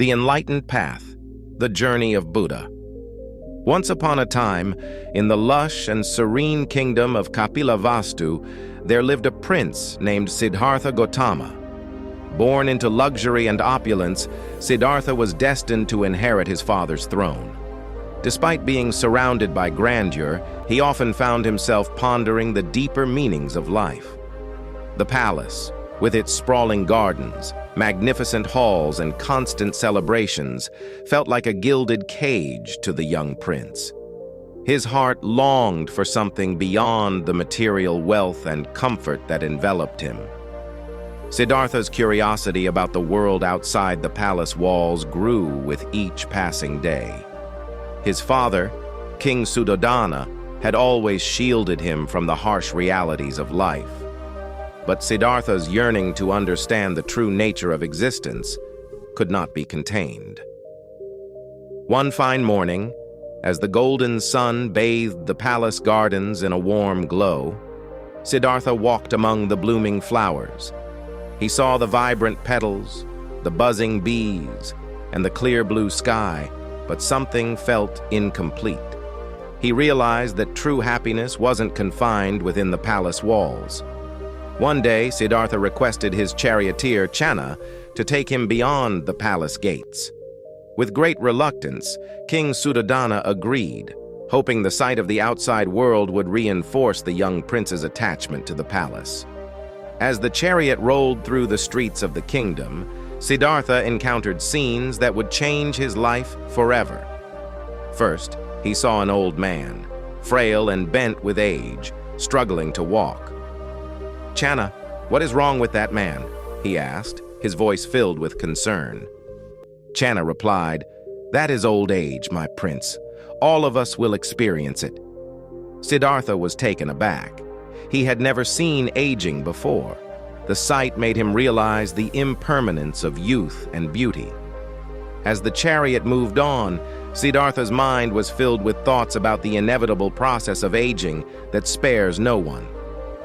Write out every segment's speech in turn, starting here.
The Enlightened Path, the Journey of Buddha. Once upon a time, in the lush and serene kingdom of Kapilavastu, there lived a prince named Siddhartha Gautama. Born into luxury and opulence, Siddhartha was destined to inherit his father's throne. Despite being surrounded by grandeur, he often found himself pondering the deeper meanings of life. The palace, with its sprawling gardens, magnificent halls, and constant celebrations, felt like a gilded cage to the young prince. His heart longed for something beyond the material wealth and comfort that enveloped him. Siddhartha's curiosity about the world outside the palace walls grew with each passing day. His father, King Suddhodana, had always shielded him from the harsh realities of life. But Siddhartha's yearning to understand the true nature of existence could not be contained. One fine morning, as the golden sun bathed the palace gardens in a warm glow, Siddhartha walked among the blooming flowers. He saw the vibrant petals, the buzzing bees, and the clear blue sky, but something felt incomplete. He realized that true happiness wasn't confined within the palace walls. One day, Siddhartha requested his charioteer, Channa, to take him beyond the palace gates. With great reluctance, King Suddhodana agreed, hoping the sight of the outside world would reinforce the young prince's attachment to the palace. As the chariot rolled through the streets of the kingdom, Siddhartha encountered scenes that would change his life forever. First, he saw an old man, frail and bent with age, struggling to walk. "Channa, what is wrong with that man?" he asked, his voice filled with concern. Channa replied, "That is old age, my prince. All of us will experience it." Siddhartha was taken aback. He had never seen aging before. The sight made him realize the impermanence of youth and beauty. As the chariot moved on, Siddhartha's mind was filled with thoughts about the inevitable process of aging that spares no one.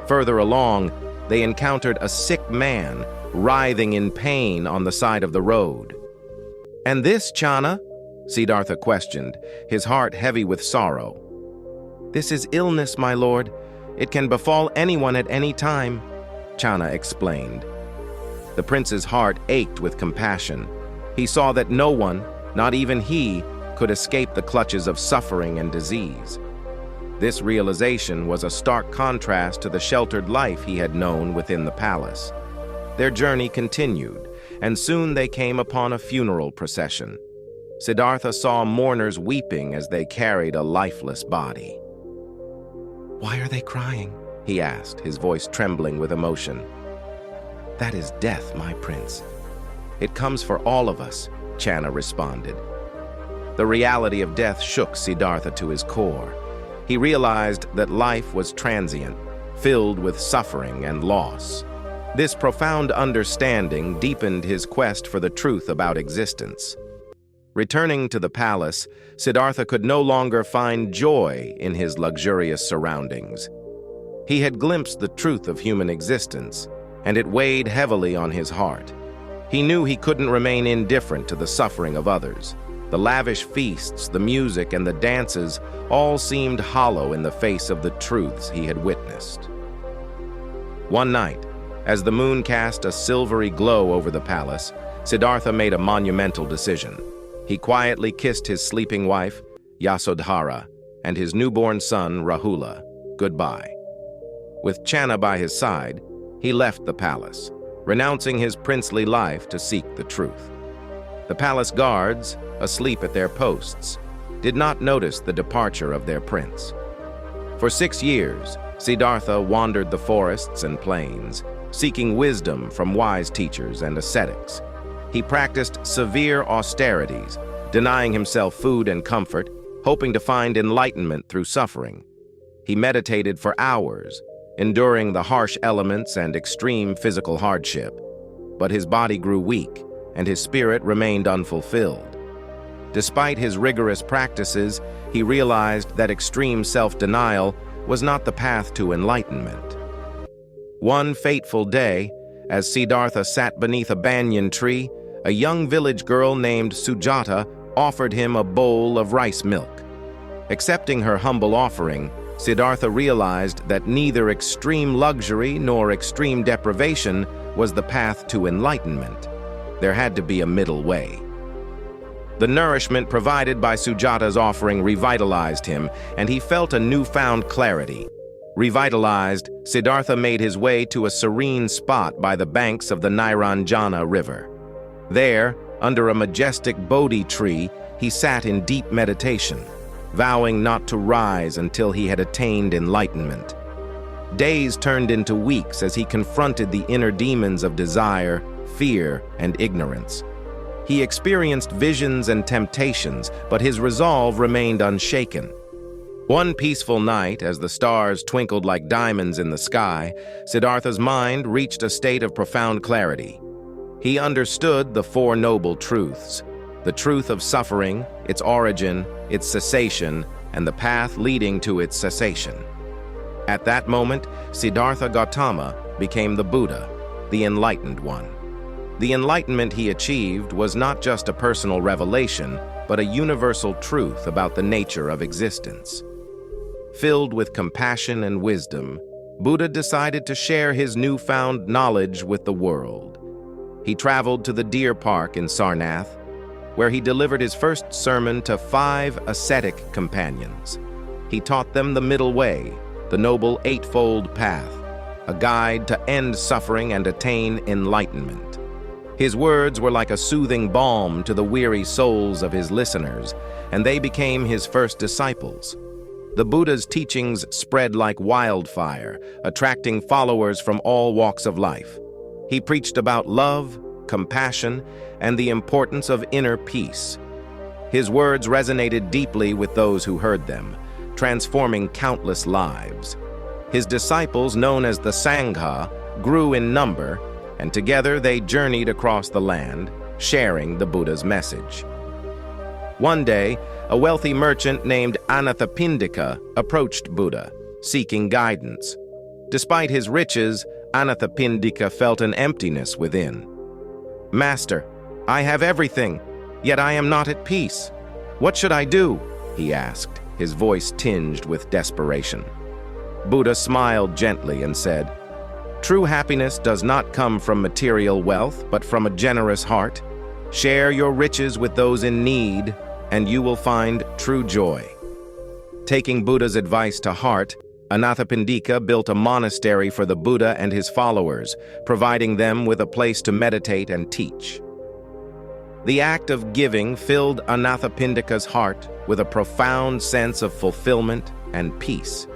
Further along, they encountered a sick man writhing in pain on the side of the road. "And this, Channa?" Siddhartha questioned, his heart heavy with sorrow. "This is illness, my lord. It can befall anyone at any time," Channa explained. The prince's heart ached with compassion. He saw that no one, not even he, could escape the clutches of suffering and disease. This realization was a stark contrast to the sheltered life he had known within the palace. Their journey continued, and soon they came upon a funeral procession. Siddhartha saw mourners weeping as they carried a lifeless body. "Why are they crying?" he asked, his voice trembling with emotion. "That is death, my prince. It comes for all of us," Channa responded. The reality of death shook Siddhartha to his core. He realized that life was transient, filled with suffering and loss. This profound understanding deepened his quest for the truth about existence. Returning to the palace, Siddhartha could no longer find joy in his luxurious surroundings. He had glimpsed the truth of human existence, and it weighed heavily on his heart. He knew he couldn't remain indifferent to the suffering of others. The lavish feasts, the music, and the dances all seemed hollow in the face of the truths he had witnessed. One night, as the moon cast a silvery glow over the palace, Siddhartha made a monumental decision. He quietly kissed his sleeping wife, Yasodhara, and his newborn son, Rahula, goodbye. With Channa by his side, he left the palace, renouncing his princely life to seek the truth. The palace guards, asleep at their posts, did not notice the departure of their prince. For 6 years, Siddhartha wandered the forests and plains, seeking wisdom from wise teachers and ascetics. He practiced severe austerities, denying himself food and comfort, hoping to find enlightenment through suffering. He meditated for hours, enduring the harsh elements and extreme physical hardship. But his body grew weak, and his spirit remained unfulfilled. Despite his rigorous practices, he realized that extreme self-denial was not the path to enlightenment. One fateful day, as Siddhartha sat beneath a banyan tree, a young village girl named Sujata offered him a bowl of rice milk. Accepting her humble offering, Siddhartha realized that neither extreme luxury nor extreme deprivation was the path to enlightenment. There had to be a middle way. The nourishment provided by Sujata's offering revitalized him, and he felt a newfound clarity. Revitalized, Siddhartha made his way to a serene spot by the banks of the Niranjana River. There, under a majestic Bodhi tree, he sat in deep meditation, vowing not to rise until he had attained enlightenment. Days turned into weeks as he confronted the inner demons of desire, fear, and ignorance. He experienced visions and temptations, but his resolve remained unshaken. One peaceful night, as the stars twinkled like diamonds in the sky, Siddhartha's mind reached a state of profound clarity. He understood the Four Noble Truths: the truth of suffering, its origin, its cessation, and the path leading to its cessation. At that moment, Siddhartha Gautama became the Buddha, the Enlightened One. The enlightenment he achieved was not just a personal revelation, but a universal truth about the nature of existence. Filled with compassion and wisdom, Buddha decided to share his newfound knowledge with the world. He traveled to the deer park in Sarnath, where he delivered his first sermon to 5 ascetic companions. He taught them the middle way, the noble eightfold path, a guide to end suffering and attain enlightenment. His words were like a soothing balm to the weary souls of his listeners, and they became his first disciples. The Buddha's teachings spread like wildfire, attracting followers from all walks of life. He preached about love, compassion, and the importance of inner peace. His words resonated deeply with those who heard them, transforming countless lives. His disciples, known as the Sangha, grew in number, and together they journeyed across the land, sharing the Buddha's message. One day, a wealthy merchant named Anathapindika approached Buddha, seeking guidance. Despite his riches, Anathapindika felt an emptiness within. "Master, I have everything, yet I am not at peace. What should I do?" he asked, his voice tinged with desperation. Buddha smiled gently and said, "True happiness does not come from material wealth, but from a generous heart. Share your riches with those in need, and you will find true joy." Taking Buddha's advice to heart, Anathapindika built a monastery for the Buddha and his followers, providing them with a place to meditate and teach. The act of giving filled Anathapindika's heart with a profound sense of fulfillment and peace.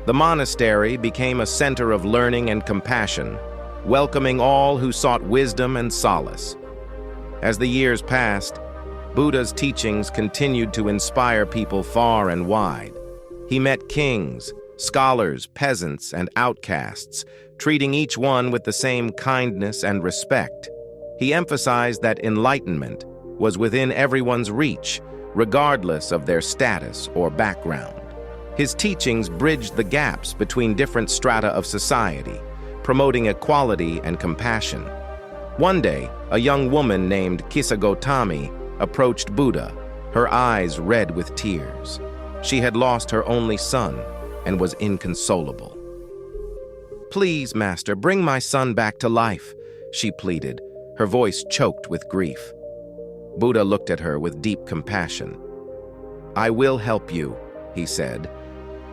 The monastery became a center of learning and compassion, welcoming all who sought wisdom and solace. As the years passed, Buddha's teachings continued to inspire people far and wide. He met kings, scholars, peasants, and outcasts, treating each one with the same kindness and respect. He emphasized that enlightenment was within everyone's reach, regardless of their status or background. His teachings bridged the gaps between different strata of society, promoting equality and compassion. One day, a young woman named Kisagotami approached Buddha, her eyes red with tears. She had lost her only son and was inconsolable. "Please, Master, bring my son back to life," she pleaded, her voice choked with grief. Buddha looked at her with deep compassion. "I will help you," he said,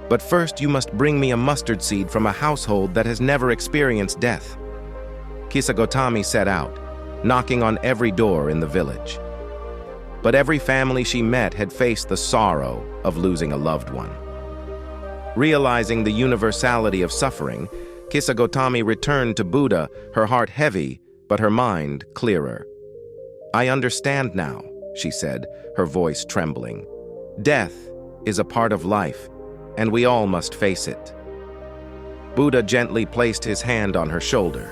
"but first you must bring me a mustard seed from a household that has never experienced death." Kisagotami set out, knocking on every door in the village. But every family she met had faced the sorrow of losing a loved one. Realizing the universality of suffering, Kisagotami returned to Buddha, her heart heavy, but her mind clearer. "I understand now," she said, her voice trembling. "Death is a part of life, and we all must face it." Buddha gently placed his hand on her shoulder.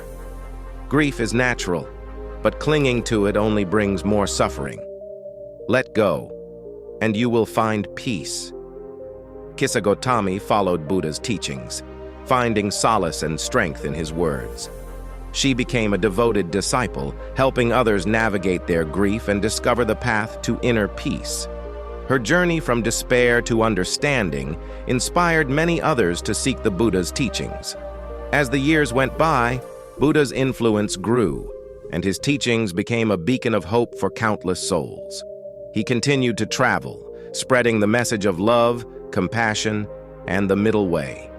"Grief is natural, but clinging to it only brings more suffering. Let go, and you will find peace." Kisagotami followed Buddha's teachings, finding solace and strength in his words. She became a devoted disciple, helping others navigate their grief and discover the path to inner peace. Her journey from despair to understanding inspired many others to seek the Buddha's teachings. As the years went by, Buddha's influence grew, and his teachings became a beacon of hope for countless souls. He continued to travel, spreading the message of love, compassion, and the middle way.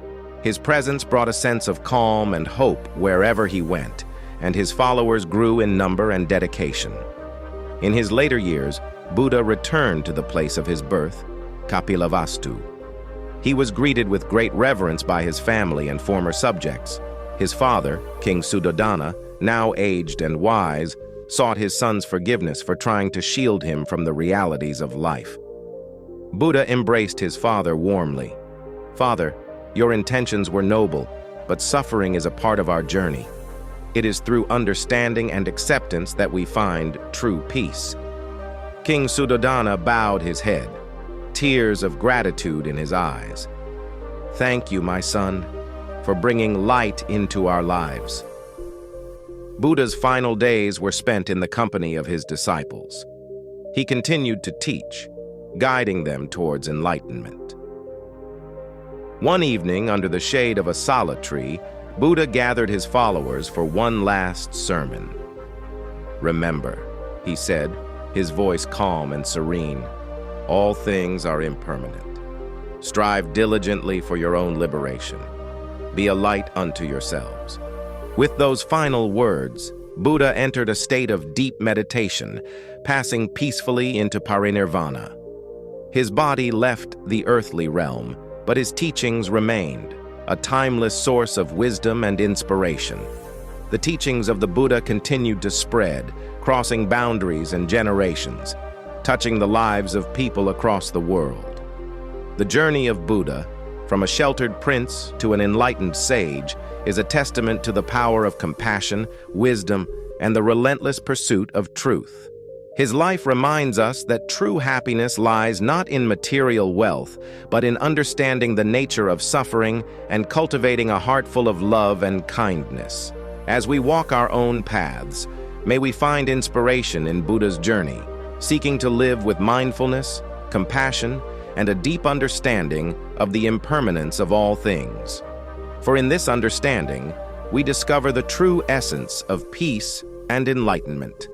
His presence brought a sense of calm and hope wherever he went, and his followers grew in number and dedication. In his later years, Buddha returned to the place of his birth, Kapilavastu. He was greeted with great reverence by his family and former subjects. His father, King Suddhodana, now aged and wise, sought his son's forgiveness for trying to shield him from the realities of life. Buddha embraced his father warmly. "Father, your intentions were noble, but suffering is a part of our journey. It is through understanding and acceptance that we find true peace." King Suddhodana bowed his head, tears of gratitude in his eyes. "Thank you, my son, for bringing light into our lives." Buddha's final days were spent in the company of his disciples. He continued to teach, guiding them towards enlightenment. One evening, under the shade of a sala tree, Buddha gathered his followers for one last sermon. "Remember," he said, his voice calm and serene, "all things are impermanent. Strive diligently for your own liberation. Be a light unto yourselves." With those final words, Buddha entered a state of deep meditation, passing peacefully into parinirvana. His body left the earthly realm, but his teachings remained, a timeless source of wisdom and inspiration. The teachings of the Buddha continued to spread, crossing boundaries and generations, touching the lives of people across the world. The journey of Buddha, from a sheltered prince to an enlightened sage, is a testament to the power of compassion, wisdom, and the relentless pursuit of truth. His life reminds us that true happiness lies not in material wealth, but in understanding the nature of suffering and cultivating a heart full of love and kindness. As we walk our own paths, may we find inspiration in Buddha's journey, seeking to live with mindfulness, compassion, and a deep understanding of the impermanence of all things. For in this understanding, we discover the true essence of peace and enlightenment.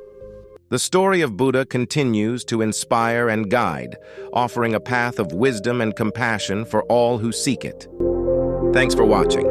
The story of Buddha continues to inspire and guide, offering a path of wisdom and compassion for all who seek it. Thanks for watching.